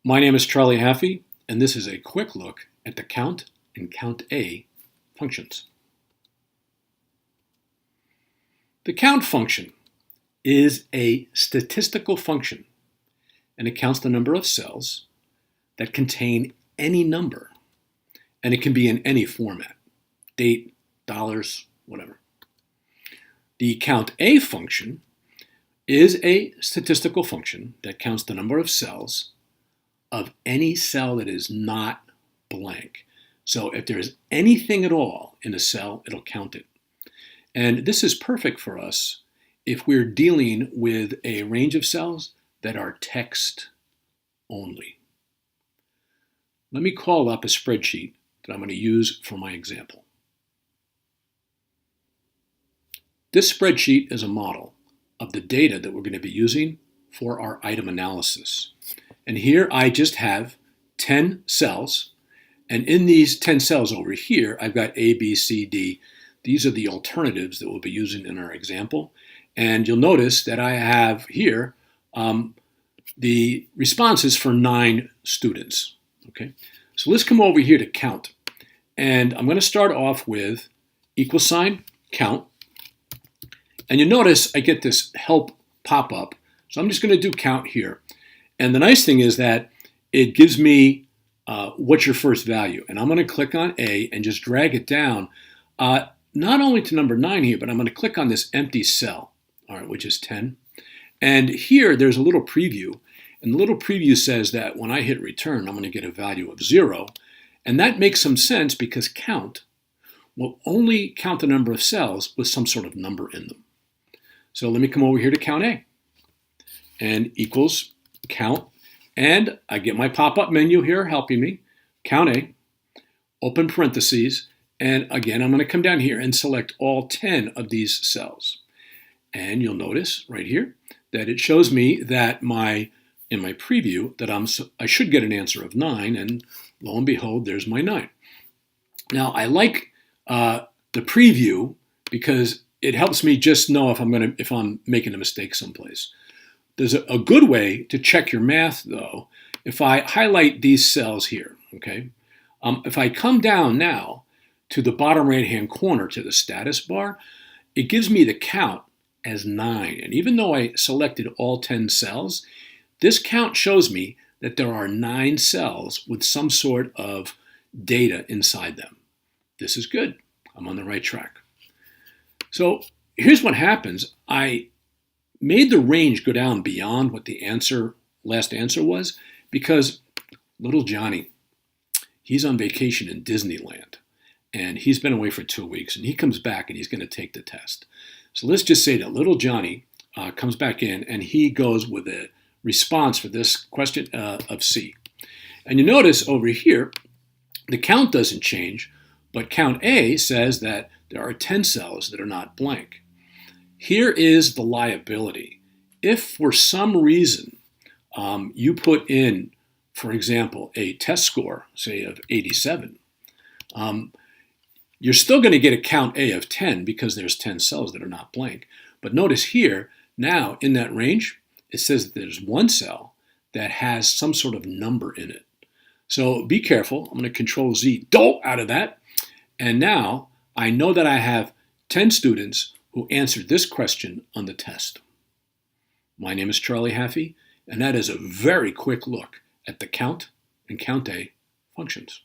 My name is Charlie Haffey, and this is a quick look at the count and CountA functions. The count function is a statistical function, and it counts the number of cells that contain any number, and it can be in any format, date, dollars, whatever. The CountA function is a statistical function that counts the number of cells of any cell that is not blank. So if there's anything at all in a cell, it'll count it. And this is perfect for us if we're dealing with a range of cells that are text only. Let me call up a spreadsheet that I'm going to use for my example. This spreadsheet is a model of the data that we're going to be using for our item analysis. And here I just have 10 cells. And in these 10 cells over here, I've got A, B, C, D. These are the alternatives that we'll be using in our example. And you'll notice that I have here the responses for 9 students. Okay, so let's come over here to count. And I'm going to start off with =, count. And you notice I get this help pop up. So I'm just going to do count here. And the nice thing is that it gives me what's your first value. And I'm going to click on A and just drag it down, not only to number 9 here, but I'm going to click on this empty cell, all right, which is 10. And here there's a little preview. And the little preview says that when I hit return, I'm going to get a value of 0. And that makes some sense because count will only count the number of cells with some sort of number in them. So let me come over here to CountA and =, count, and I get my pop-up menu here helping me, CountA, open parentheses, and again I'm going to come down here and select all 10 of these cells. And you'll notice right here that it shows me that in my preview that I should get an answer of 9, and lo and behold, there's my 9. Now I like the preview because it helps me just know if I'm making a mistake someplace. There's a good way to check your math, though, if I highlight these cells here, okay? If I come down now to the bottom right-hand corner to the status bar, it gives me the count as 9. And even though I selected all 10 cells, this count shows me that there are 9 cells with some sort of data inside them. This is good. I'm on the right track. So here's what happens. I made the range go down beyond what the last answer was because little Johnny, he's on vacation in Disneyland and he's been away for 2 weeks and he comes back and he's going to take the test. So let's just say that little Johnny comes back in and he goes with a response for this question of C. And you notice over here, the count doesn't change, but CountA says that there are 10 cells that are not blank. Here is the liability. If for some reason you put in, for example, a test score, say of 87, you're still going to get a CountA of 10 because there's 10 cells that are not blank. But notice here, now in that range, it says that there's 1 cell that has some sort of number in it. So be careful. I'm going to Control-Z out of that. And now I know that I have 10 students who answered this question on the test. My name is Charlie Haffey, and that is a very quick look at the count and CountA functions.